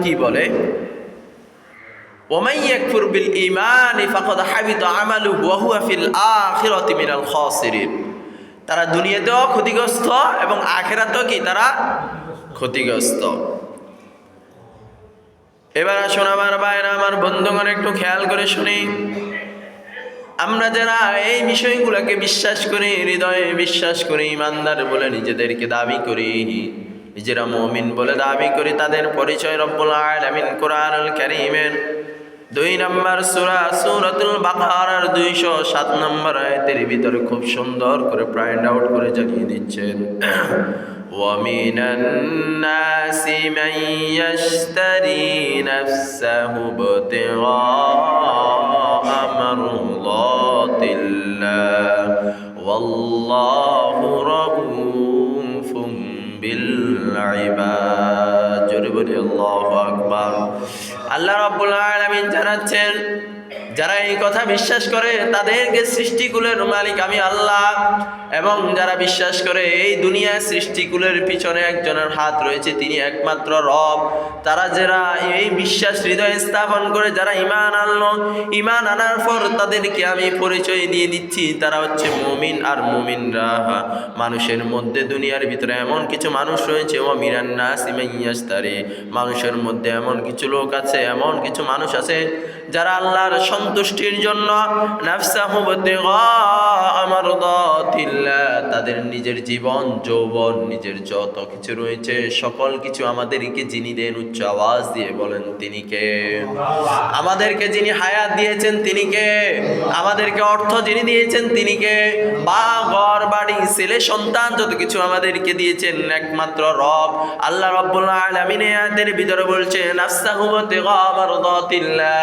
কি বলে, ওয়ামান ইয়াকফুর বিল ঈমানি ফাকাদ হাবিতা আমালুহু ওয়া হুয়া ফিল আখিরাতি মিনাল খাসিরিন। তারা দুনিয়াতেও ক্ষতিগ্রস্ত এবং আখিরাতেও কি তারা ক্ষতিগ্রস্ত। এবার আসুন আমার ভাইরা, আমার বন্ধুগণ, একটু খেয়াল করে শুনি। আমরা যারা এই বিষয়গুলোকে বিশ্বাস করি, হৃদয়ে বিশ্বাস করি, ইমানদার বলে নিজেদেরকে দাবি করি, নিজেরা মুমিন বলে দাবি করি, তাদের পরিচয় রব্বুল আলামিন কোরআনুল কারীমের 2 নম্বর সূরা সূরাতুল বাকারার 207 নম্বর আয়াতের ভিতরে খুব সুন্দর করে পয়েন্ট আউট করে জানিয়ে দিচ্ছেন, وَمِنَ النَّاسِ مَن يَشْتَرِي نَفْسَهُ ابْتِغَاءَ مَرْضَاتِ اللَّهِ وَاللَّهُ رَءُوفٌ بِالْعِبَادِ। জোরে বলি আল্লাহু আকবার। আল্লাহ রাব্বুল আলামিন জানাচ্ছেন, যারা এই কথা বিশ্বাস করে তাদেরকে সৃষ্টিকুলের মালিক আমি আল্লাহ, এবং যারা বিশ্বাস করে এই দুনিয়ার সৃষ্টিকুলের পিছনে একজনের হাত রয়েছে, তিনি একমাত্র রব, তারা যারা এই বিশ্বাস হৃদয়ে স্থাপন করে, যারা ঈমান আনলো, ঈমান আনার পর তাদেরকে আমি পরিচয় দিয়ে দিচ্ছি তারা হচ্ছে মুমিন। আর মুমিনরা মানুষের মধ্যে, দুনিয়ার ভিতরে এমন কিছু মানুষ রয়েছে, ও মিনান নাসি মান ইয়াশতারি, মানুষের মধ্যে এমন কিছু লোক আছে, এমন কিছু মানুষ আছে যারা আল্লাহর সন্তুষ্টির জন্য নাফসাহু বিতিগা মারদাতিল্লাহ, তাদের নিজের জীবন যৌবন, নিজের যত কিছু রয়েছে সকল কিছু আমাদেরকে যিনি দেন, উচ্চ আওয়াজ দিয়ে বলেন তিনি কে? আমাদেরকে যিনি হায়াত দিয়েছেন তিনি কে? আমাদেরকে অর্থ যিনি দিয়েছেন তিনি কে? বা ঘর বাড়ি ছেলে সন্তান যত কিছু আমাদেরকে দিয়েছেন একমাত্র রব আল্লাহ রাব্বুল আলামিন। এর ভিতরে বলছে নাফসাহু বিতিগা মারদাতিল্লাহ,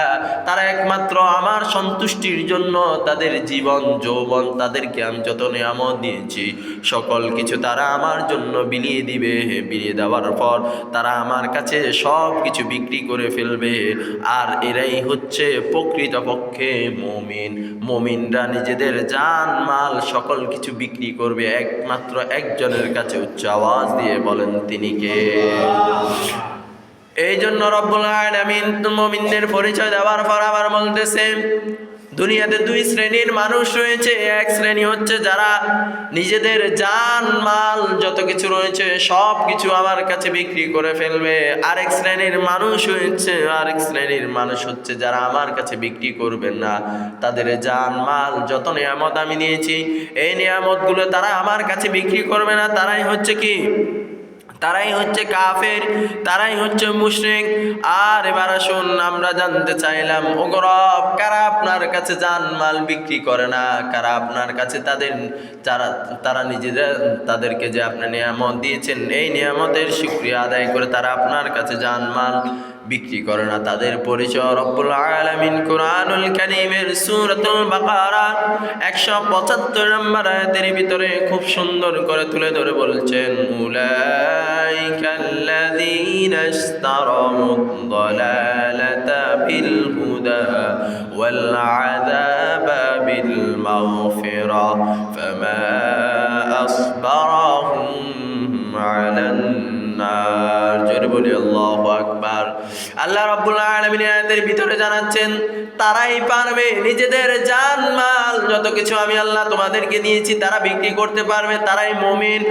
তারা একমাত্র আমার সন্তুষ্টির জন্য তাদের জীবন যৌবন, তাদেরকে আমি যত নিয়ামত দিয়েছি সকল কিছু তারা আমার জন্য বিলিয়ে দিবে। বিলিয়ে দেওয়ার পর তারা আমার কাছে সব কিছু বিক্রি করে ফেলবে। আর এরাই হচ্ছে প্রকৃতপক্ষে মুমিন। মুমিনরা নিজেদের জান মাল সকল কিছু বিক্রি করবে একমাত্র একজনের কাছে। উচ্চ আওয়াজ দিয়ে বলেন তিনি কে? এই জন্য রব্বুল আলামিন মুমিনদের পরিচয় দেওয়ার পর আবার বলতেছেন, দুনিয়াতে 2 শ্রেণীর মানুষ রয়েছে। এক শ্রেণী হচ্ছে যারা নিজেদের জান মাল যত কিছু রয়েছে সব কিছু আমার কাছে বিক্রি করে ফেলবে। আরেক শ্রেণীর মানুষ হচ্ছে যারা আমার কাছে বিক্রি করবেন না, তাদের জান মাল যত নিয়ামত আমি দিয়েছি এই নিয়ামতগুলো তারা আমার কাছে বিক্রি করবে না। তারাই হচ্ছে কি? তারাই হচ্ছে কাফের, তারাই হচ্ছে মুশরিক। আর এবার আসুন আমরা জানতে চাইলাম, ও রব, কারা আপনার কাছে জানমাল বিক্রি করে না? কারা আপনার কাছে তারা নিজেরা তাদেরকে যে আপনি নিয়ামত দিয়েছেন এই নিয়ামতের শুকরিয়া আদায় করে তারা আপনার কাছে জানমাল বিক্রি করে না? তাদের পরিচয় রব্বুল আলামিন কোরআনুল কারীমের সূরাতুল বাকারা 175 নম্বর আয়াতের ভিতরে খুব সুন্দর করে তুলে ধরে বলছেন, উলাইকাল্লাযীনা ইশতারাউদ দালালাতা বিল হুদা ওয়াল আযাবা বিল মাগফিরা ফামা আসবারাহুম আলান নার। জোরে বলি আল্লাহু আকবার। আল্লাহ রাব্বুল আলামিন এর ভিতরে জানাচ্ছেন, তারাই পারবে নিজেদের জান মাল যত কিছু আমি আল্লাহ তোমাদেরকে দিয়েছি তারা বিক্রি করতে পারবে, তারাই মুমিন।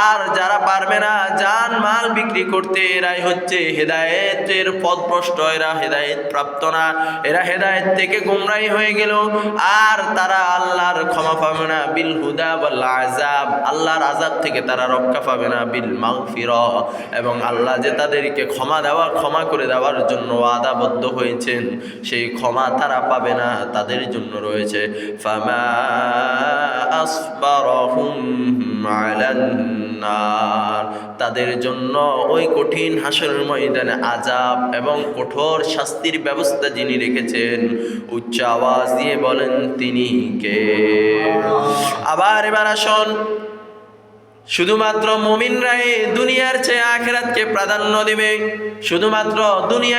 আর যারা পারবে না জান মাল বিক্রি করতে, এরাই হচ্ছে হেদায়েতের পথভ্রষ্ট, এরা হেদায়েত প্রাপ্ত না, এরা হেদায়েত থেকে গোমরাহি হয়ে গেল। আর তারা আল্লাহর ক্ষমা পাবে না, বিল হুদা ওয়াল আযাব, আল্লাহর আযাব থেকে তারা রক্ষা পাবে না, বিল মাগফিরা, এবং আল্লাহ যে তাদেরকে ক্ষমা করে দেওয়ার জন্য ওয়াদাবদ্ধ হয়েছেন সেই ক্ষমা তারা পাবে না, তাদের জন্য রয়েছে ফামা আসবারহুম আলান নার, তাদের জন্য ওই কঠিন হাসরের ময়দানে আযাব এবং কঠোর শাস্তির ব্যবস্থা যিনি রেখেছেন। উচ্চ আওয়াজ দিয়ে বলেন তিনি কে? আবার এবার আসুন, শুধুমাত্র মুমিনরাই দুনিয়ার চেয়ে আখিরাতকে প্রাধান্য দিবে। শুধুমাত্র দুনিয়া